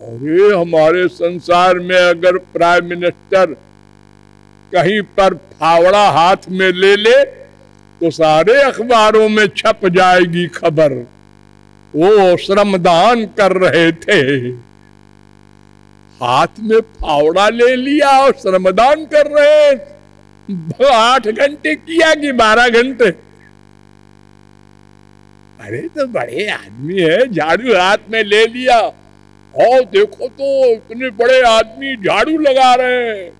अरे हमारे संसार में अगर प्राइम मिनिस्टर कहीं पर फावड़ा हाथ में ले ले तो सारे अखबारों में छप जाएगी खबर, वो श्रमदान कर रहे थे, हाथ में फावड़ा ले लिया और श्रमदान कर रहे। 8 घंटे किया कि 12 घंटे? अरे तो बड़े आदमी है, झाड़ू हाथ में ले लिया और देखो तो इतने बड़े आदमी झाड़ू लगा रहे हैं।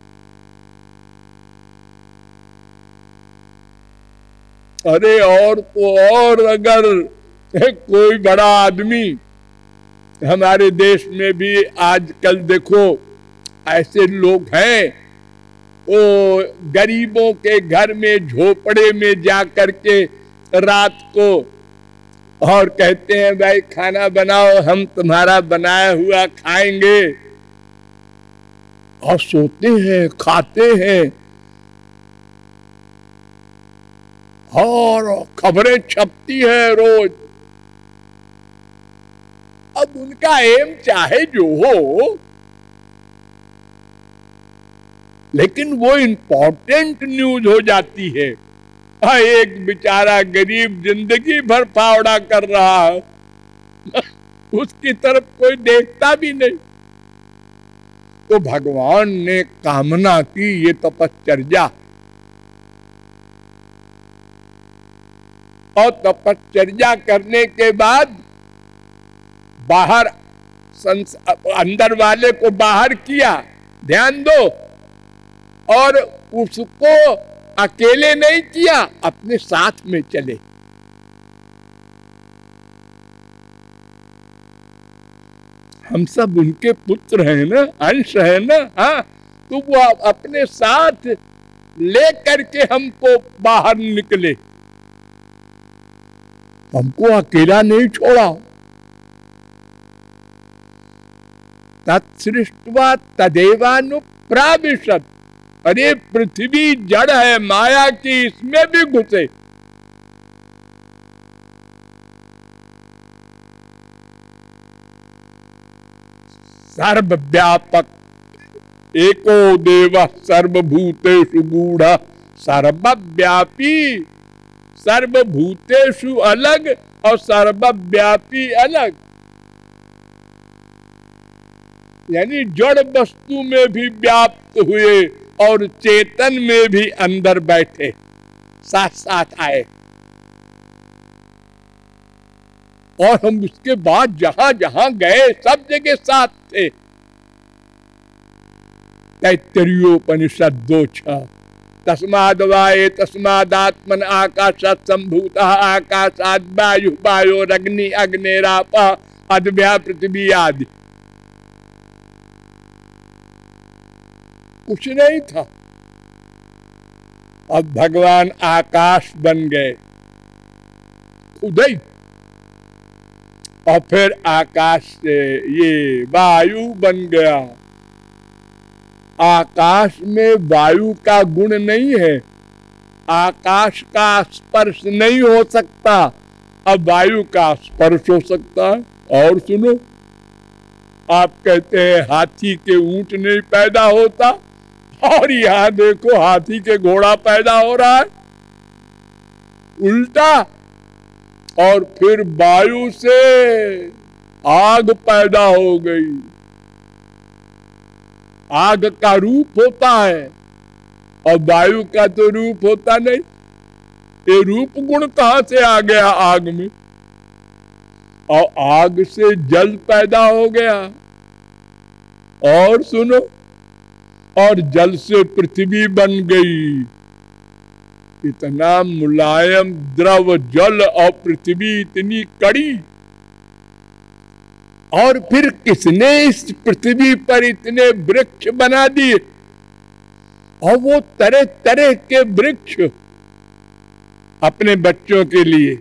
अरे और तो और अगर कोई बड़ा आदमी, हमारे देश में भी आजकल देखो ऐसे लोग हैं, वो गरीबों के घर में झोपड़े में जा करके रात को और कहते हैं भाई खाना बनाओ, हम तुम्हारा बनाया हुआ खाएंगे, और सोते हैं, खाते हैं और खबरें छपती है रोज। अब उनका एम चाहे जो हो, लेकिन वो इंपॉर्टेंट न्यूज हो जाती है। एक बेचारा गरीब जिंदगी भर फावड़ा कर रहा है, उसकी तरफ कोई देखता भी नहीं। तो भगवान ने कामना की ये तपश्चर्या, और तपश्चर्या करने के बाद बाहर अंदर वाले को बाहर किया, ध्यान दो, और उसको अकेले नहीं किया, अपने साथ में चले। हम सब उनके पुत्र हैं ना, अंश है ना, हाँ, तो वो अपने साथ ले करके हमको बाहर निकले, हमको अकेला नहीं छोड़ा। तत्सृष्ट्वा तदेवानुप्राविशत्, अरे पृथ्वी जड़ है माया की, इसमें भी घुसे। सर्वव्यापक एको देवः सर्वभूतेषु गूढ़ः, सर्वव्यापी, सर्वभूतेषु अलग और सर्वव्यापी अलग, यानी जड़ वस्तु में भी व्याप्त हुए और चेतन में भी अंदर बैठे, साथ साथ आए। और हम उसके बाद जहां जहां गए सब जगह साथ थे। तैत्तरीयोपनिषद 2:6, तस्माद् वा एतस्मादात्मन आकाशात् सम्भूतः आकाशाद् वायुः वायोरग्नि अग्नेरापः अद्भ्या पृथ्वी आदि। कुछ नहीं था, अब भगवान आकाश बन गए खुद ही, और फिर आकाश से ये वायु बन गया। आकाश में वायु का गुण नहीं है, आकाश का स्पर्श नहीं हो सकता, अब वायु का स्पर्श हो सकता है। और सुनो, आप कहते हैं हाथी के ऊंट नहीं पैदा होता, और यहां देखो हाथी के घोड़ा पैदा हो रहा है, उल्टा। और फिर वायु से आग पैदा हो गई, आग का रूप होता है और वायु का तो रूप होता नहीं। ये रूप गुण कहां से आ गया आग में? और आग से जल पैदा हो गया, और सुनो, और जल से पृथ्वी बन गई। इतना मुलायम द्रव जल और पृथ्वी इतनी कड़ी। और फिर किसने इस पृथ्वी पर इतने वृक्ष बना दिए, और वो तरह तरह के वृक्ष अपने बच्चों के लिए,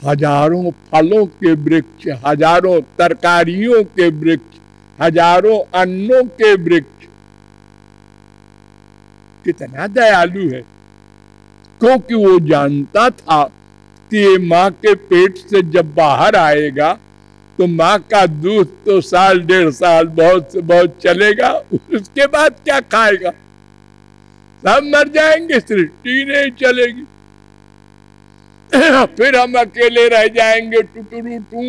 हजारों फलों के वृक्ष, हजारों तरकारियों के वृक्ष, हजारों अन्नों के वृक्ष। कितना दयालु है, क्योंकि वो जानता था कि ये मां के पेट से जब बाहर आएगा तो माँ का दूध तो साल डेढ़ साल बहुत से बहुत चलेगा, उसके बाद क्या खाएगा? सब मर जाएंगे, सृष्टि नहीं चलेगी। फिर हम अकेले रह जाएंगे टुटुरु टू।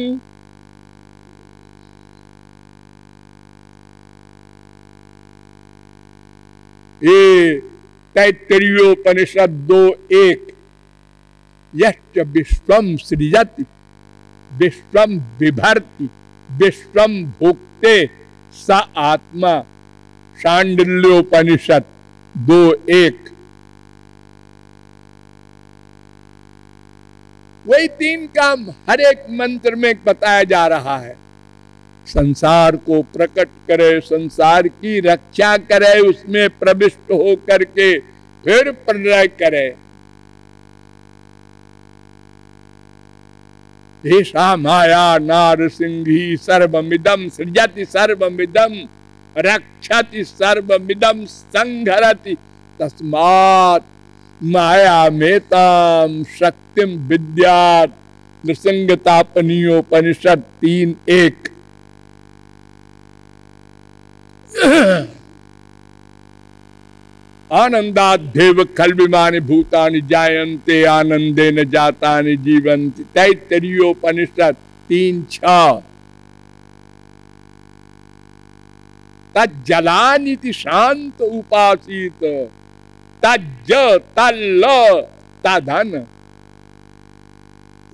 ये तैत्तरीयोपनिषद 2:1 यश्च विश्वम सृजति विश्वम बिभर्ति विश्वम भुक्ते स आत्मा। शांडिल्योपनिषद 2:1। वही 3 काम हर एक मंत्र में बताया जा रहा है। संसार को प्रकट करे, संसार की रक्षा करे, उसमें प्रविष्ट हो करके फिर प्रलय करे। ऐसा माया नारसिंही सर्वमिदं सृजति सर्वमिदं रक्षति सर्वमिदं संघरति तस्मात् मायामेतां शक्तिं विद्यात्। नृसिंहतापनीयोपनिषद 3:1। आनंदाद्येव खल्विमानि भूतानि जायन्ते आनंदेन जातानि जीवन्ति। तैत्तरीयोपनिषद 3:6। तज्जलानिति शांत उपासीत तज्ज तल्ल तधन।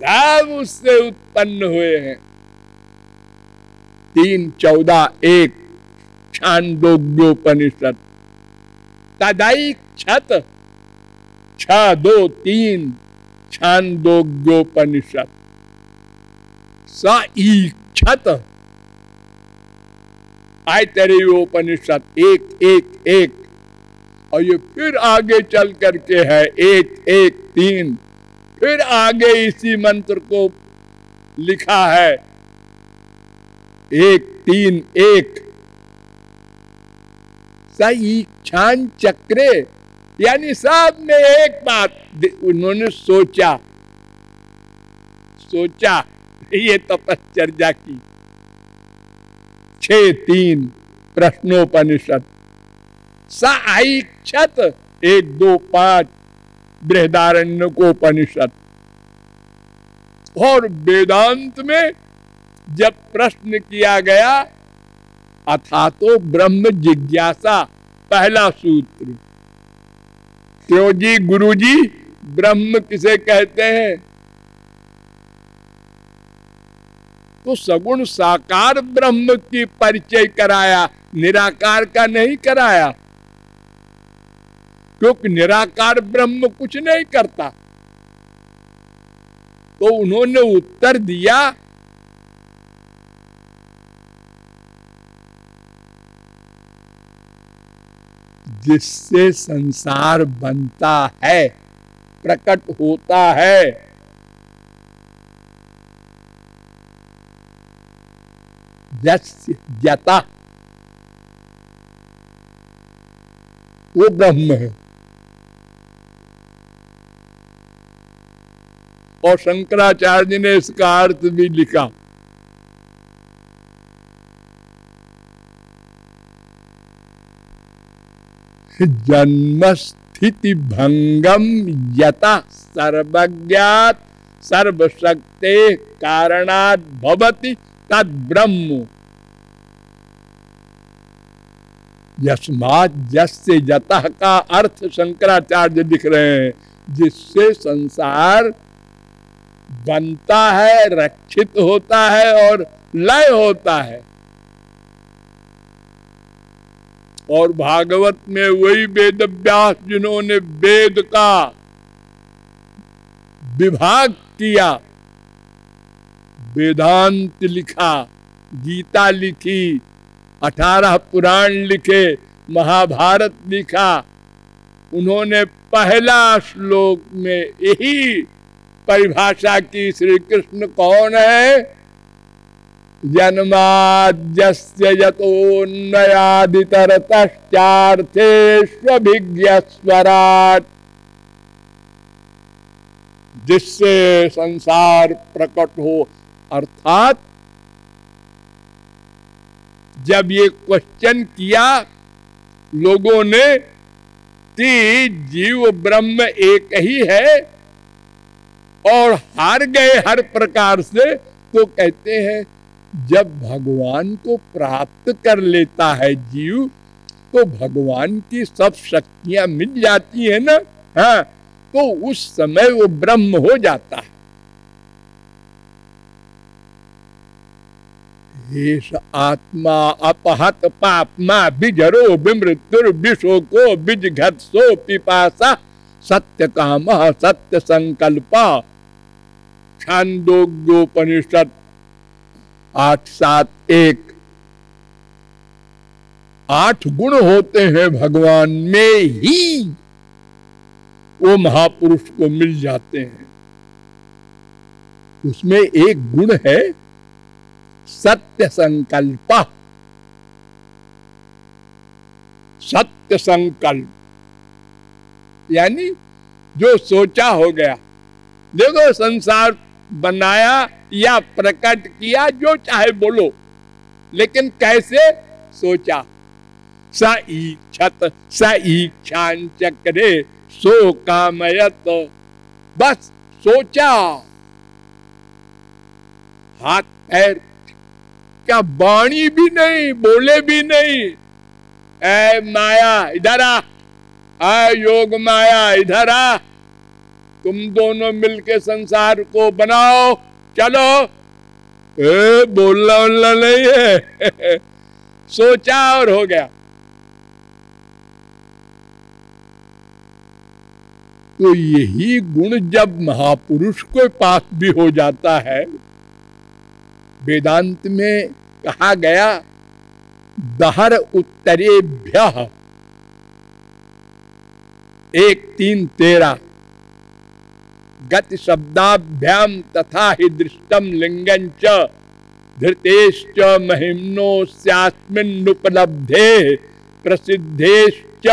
सब उससे उत्पन्न हुए हैं। 3:14:1 छांदोग्योपनिषद। तदैक्षत 6:2-3 छांदोग्योपनिषद। स ईक्षत ऐतरेयोपनिषद 1:1:1। और ये फिर आगे चल करके है 1:1:3। फिर आगे इसी मंत्र को लिखा है 1:3:1। सईक्षान चक्रे, यानी सब ने एक बात उन्होंने सोचा ये तपश्चर्या की। 6:3 प्रश्नोपनिषद। स ऐक्षत 1:2-5 बृहदारण्यकोपनिषद। और वेदांत में जब प्रश्न किया गया अथा तो ब्रह्म जिज्ञासा, पहला सूत्र। क्यों जी गुरु जी, ब्रह्म किसे कहते हैं? तो सगुण साकार ब्रह्म की परिचय कराया, निराकार का नहीं कराया। क्योंकि निराकार ब्रह्म कुछ नहीं करता। तो उन्होंने उत्तर दिया जिससे संसार बनता है, प्रकट होता है। यस्य यतः, वो ब्रह्म है। और शंकराचार्य ने इसका अर्थ भी लिखा। जन्म स्थिति भंगम यतः सर्वज्ञात सर्वशक्ते कारणात् भवति तद ब्रह्म। यस्मात् यस्य यतः का अर्थ शंकराचार्य लिख रहे हैं, जिससे संसार बनता है, रक्षित होता है और लय होता है। और भागवत में वही वेद व्यास जिन्होंने वेद का विभाग किया, वेदांत लिखा, गीता लिखी, 18 पुराण लिखे, महाभारत लिखा। उन्होंने पहला श्लोक में यही परिभाषा की, श्री कृष्ण कौन है? जन्माद्यस्य यतोन्नयादितरतश्चार्थेष्वभिज्ञस्वराट्। जिससे संसार प्रकट हो, अर्थात जब ये क्वेश्चन किया लोगों ने कि जीव ब्रह्म एक ही है और हार गए हर प्रकार से, तो कहते हैं जब भगवान को प्राप्त कर लेता है जीव तो भगवान की सब शक्तियां मिल जाती है ना, हाँ, तो उस समय वो ब्रह्म हो जाता है। एष आत्मा अपहत पापमा बिजरो विमृत्युर विशोको बिजघत्सो पिपासा सत्य काम सत्य संकल्प। छांदोग्योपनिषद 8:7-1। 8 गुण होते हैं भगवान में ही वो महापुरुष को मिल जाते हैं। उसमें एक गुण है सत्य संकल्प। सत्य संकल्प यानी जो सोचा हो गया। देखो संसार बनाया या प्रकट किया, जो चाहे बोलो, लेकिन कैसे सोचा। स ईक्षत स ईक्षां चक्रे सो कामयत, बस सोचा। हाथ पैर क्या, वाणी भी नहीं, बोले भी नहीं। ऐ माया इधर आ, योग माया इधर आ, तुम दोनों मिलके संसार को बनाओ, चलो। बोलना नहीं है सोचा और हो गया। तो यही गुण जब महापुरुष के पास भी हो जाता है, वेदांत में कहा गया दहर उत्तरेभ्यः 1:3-13 गति शब्दाभ्याम तथा हि दृष्टम लिंगं च धृतेश्च महिम्नोस्यास्मिन्नुपलब्धे प्रसिद्धेश्च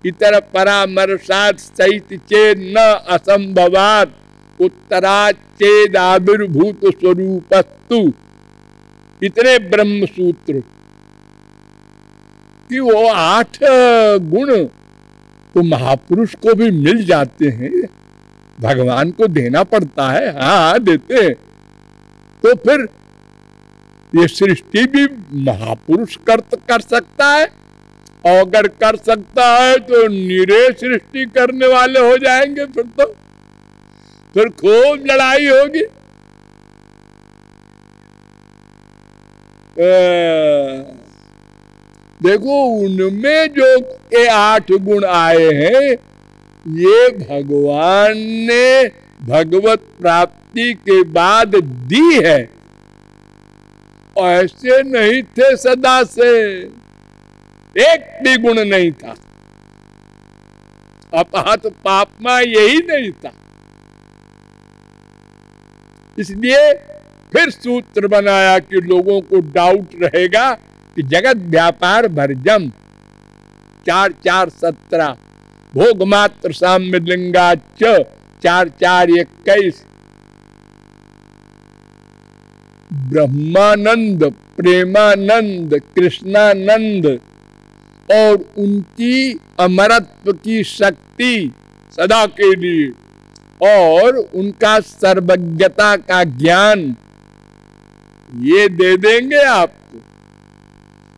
इतर परामर्शात् सहित चेद न असंभवात् उत्तरात् चेदाविर्भूत स्वरूपस्तु। इतने ब्रह्म सूत्र कि वो 8 गुण तो महापुरुष को भी मिल जाते हैं। भगवान को देना पड़ता है, हाँ देते हैं। तो फिर ये सृष्टि भी महापुरुष कर सकता है, और अगर कर सकता है तो निरे सृष्टि करने वाले हो जाएंगे। फिर खूब लड़ाई होगी। देखो उनमें जो ये 8 गुण आए हैं, ये भगवान ने भगवत प्राप्ति के बाद दी है, ऐसे नहीं थे सदा से, एक भी गुण नहीं था। अपहत पापमा यही नहीं था। इसलिए फिर सूत्र बनाया कि लोगों को डाउट रहेगा कि जगत व्यापार भरजम 4:4-17 भोग मात्र साम्य लिंगाच 4:4-21 ब्रह्मानंद प्रेमानंद कृष्णानंद और उनकी अमरत्व की शक्ति सदा के लिए और उनका सर्वज्ञता का ज्ञान ये दे देंगे आपको।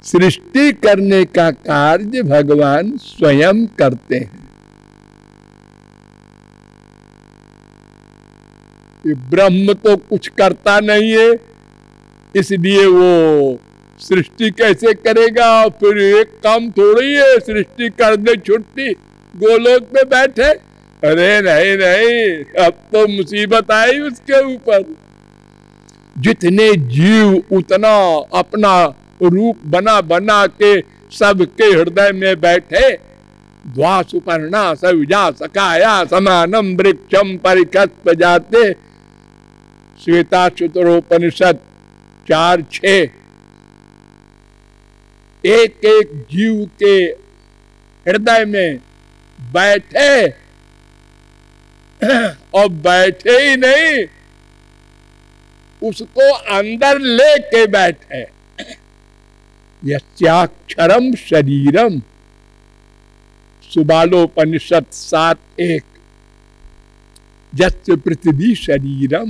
सृष्टि करने का कार्य भगवान स्वयं करते हैं। ये ब्रह्म तो कुछ करता नहीं है, इसलिए वो सृष्टि कैसे करेगा। फिर एक काम थोड़ी है सृष्टि कर दे छुट्टी गोलोक में बैठे। अरे नहीं नहीं, अब तो मुसीबत आई उसके ऊपर। जितने जीव उतना अपना रूप बना बना के सबके हृदय में बैठे। द्वा सुपर्णा सविजा सकाया समानम वृक्षम परिकस्प जाते। श्वेता चतुरोपनिषद 4:6। एक एक जीव के हृदय में बैठे और बैठे ही नहीं, उसको अंदर लेके बैठे। यस्याक्षरम शरीरम, सुबालोपनिषद 7:1। यस्य पृथ्वी शरीरम,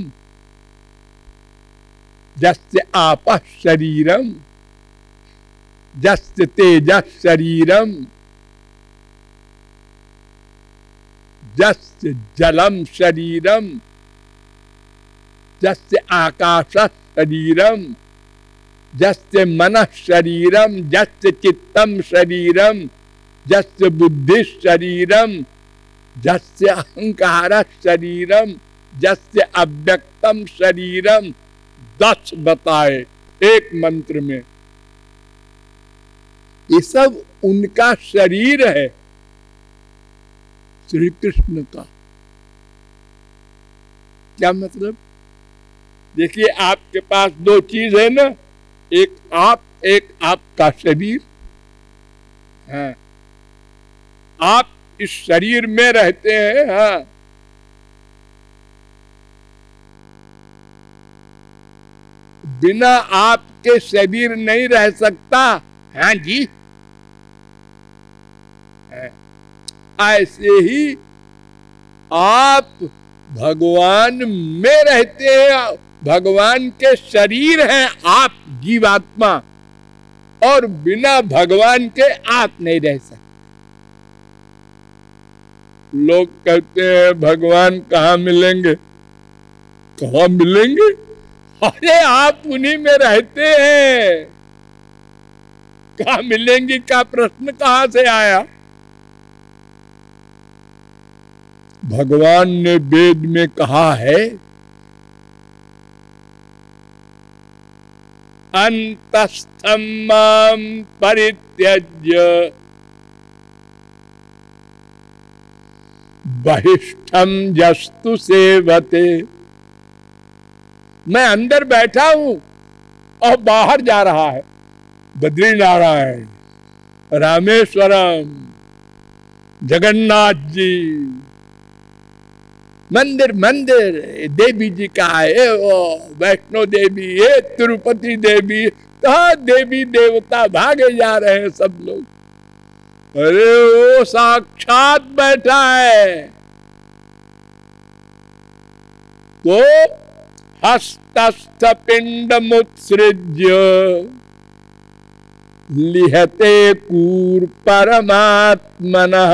यस्य आपः शरीरम, यस्य तेजः शरीरम, यस्य जलम शरीरम, यस्य आकाशः शरीरम, यस्य मनः शरीरम, यस्य चित्तम शरीरम, यस्य बुद्धि शरीरम, यस्य अहंकारः शरीरम, यस्य अव्यक्तम शरीरम। 10 बताए एक मंत्र में। ये सब उनका शरीर है, श्री कृष्ण का। क्या मतलब? देखिए, आपके पास 2 चीज है ना, एक आपका शरीर है। आप इस शरीर में रहते हैं। हाँ, बिना आपके शरीर नहीं रह सकता। हाँ जी, ऐसे ही आप भगवान में रहते हैं, भगवान के शरीर हैं आप, जीवात्मा, और बिना भगवान के आप नहीं रह सकते। लोग कहते हैं भगवान कहाँ मिलेंगे? कहाँ मिलेंगे? अरे आप उन्हीं में रहते हैं, कहाँ मिलेंगे का प्रश्न कहाँ से आया? भगवान ने वेद में कहा है, अंतस्थं मां परित्यज्य बहिष्ठम यस्तु सेवते। मैं अंदर बैठा हूं और बाहर जा रहा है बद्रीनारायण, रामेश्वरम, जगन्नाथ जी, मंदिर मंदिर, देवी जी का है, वो वैष्णो देवी, ये तिरुपति देवी, कहाँ देवी देवता भागे जा रहे हैं सब लोग। अरे वो साक्षात बैठा है। तो हस्तस्थ पिंड मुत्सृज्य लिहते कूर परमात्मनः,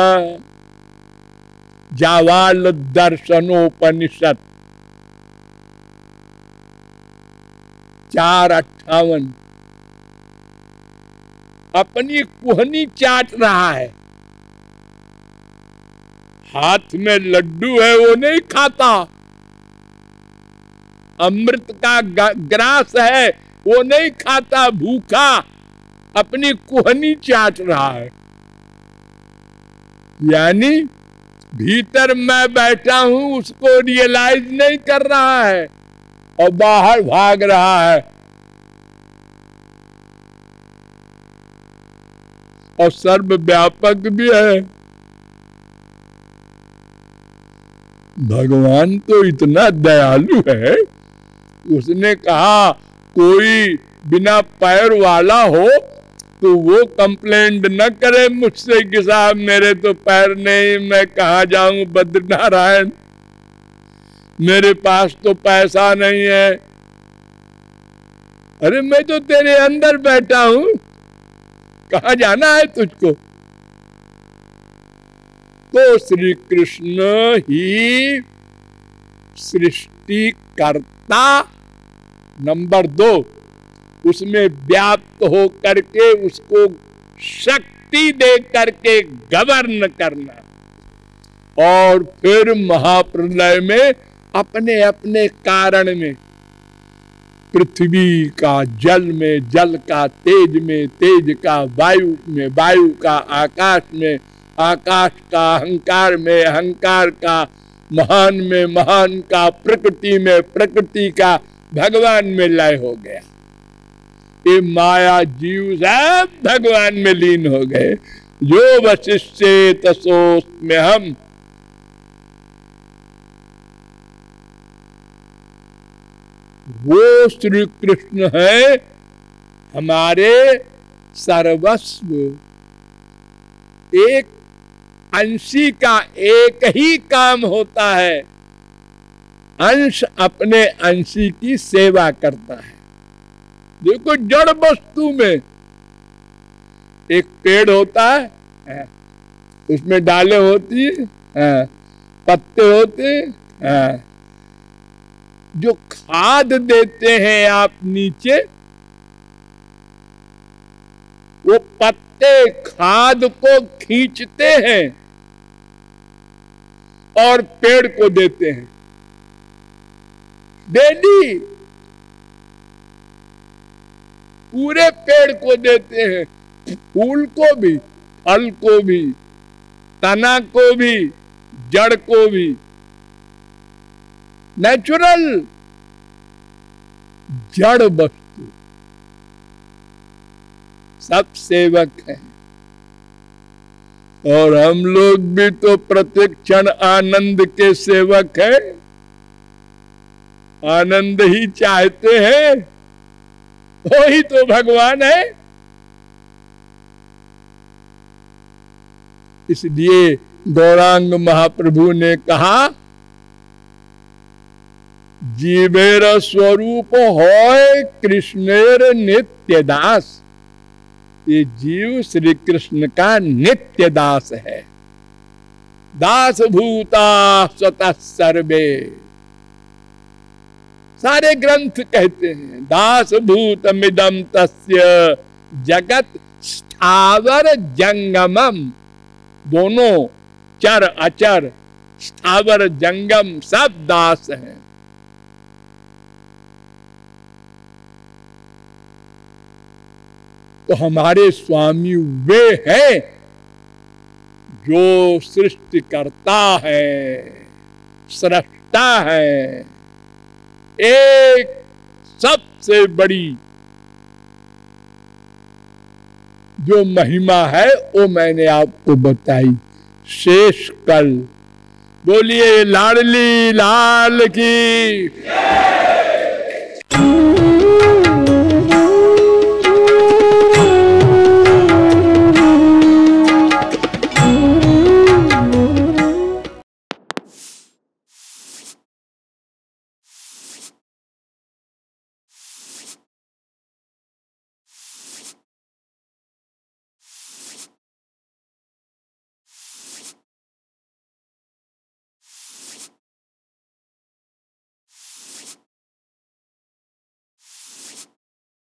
जावाल दर्शनोपनिषद 4:58। अपनी कुहनी चाट रहा है, हाथ में लड्डू है वो नहीं खाता, अमृत का ग्रास है वो नहीं खाता, भूखा अपनी कुहनी चाट रहा है। यानी भीतर मैं बैठा हूं उसको रियलाइज नहीं कर रहा है और बाहर भाग रहा है। और सर्वव्यापक भी है। भगवान तो इतना दयालु है, उसने कहा कोई बिना पैर वाला हो तो वो कंप्लेंट न करे मुझसे कि साहब मेरे तो पैर नहीं, मैं कहाँ जाऊं बद्रीनारायण, मेरे पास तो पैसा नहीं है। अरे मैं तो तेरे अंदर बैठा हूं, कहाँ जाना है तुझको? तो श्री कृष्ण ही सृष्टिकर्ता नंबर 2, उसमें व्याप्त हो करके उसको शक्ति दे करके गवर्न करना, और फिर महाप्रलय में अपने अपने कारण में, पृथ्वी का जल में, जल का तेज में, तेज का वायु में, वायु का आकाश में, आकाश का अहंकार में, अहंकार का महान में, महान का प्रकृति में, प्रकृति का भगवान में लय हो गया। ये माया जीव सब भगवान में लीन हो गए। जो वशिष्ठे तसोस्म्य हम, वो श्री कृष्ण है हमारे सर्वस्व। एक अंशी का एक ही काम होता है, अंश अपने अंशी की सेवा करता है। देखो जड़ वस्तु में एक पेड़ होता है, उसमें डालें होती है, पत्ते होते हैं, जो खाद देते हैं आप नीचे, वो पत्ते खाद को खींचते हैं और पेड़ को देते हैं डेली, पूरे पेड़ को देते हैं, फूल को भी, फल को भी, तना को भी, जड़ को भी। नेचुरल जड़ वस्तु सब सेवक हैं। और हम लोग भी तो प्रत्येक क्षण आनंद के सेवक हैं, आनंद ही चाहते हैं, वही तो भगवान है। इसलिए गौरांग महाप्रभु ने कहा, जीवेर स्वरूप होय कृष्णेर नित्य दास। ये जीव श्री कृष्ण का नित्य दास है। दास भूता स्वतः सर्वे, सारे ग्रंथ कहते हैं, दास भूतमिदं तस्य जगत स्थावर जंगमम। दोनों चर अचर, स्थावर जंगम सब दास हैं। तो हमारे स्वामी वे हैं जो सृष्टि करता है, सृष्टा है। एक सबसे बड़ी जो महिमा है वो मैंने आपको बताई शेष कल। बोलिए लाडली लाल की।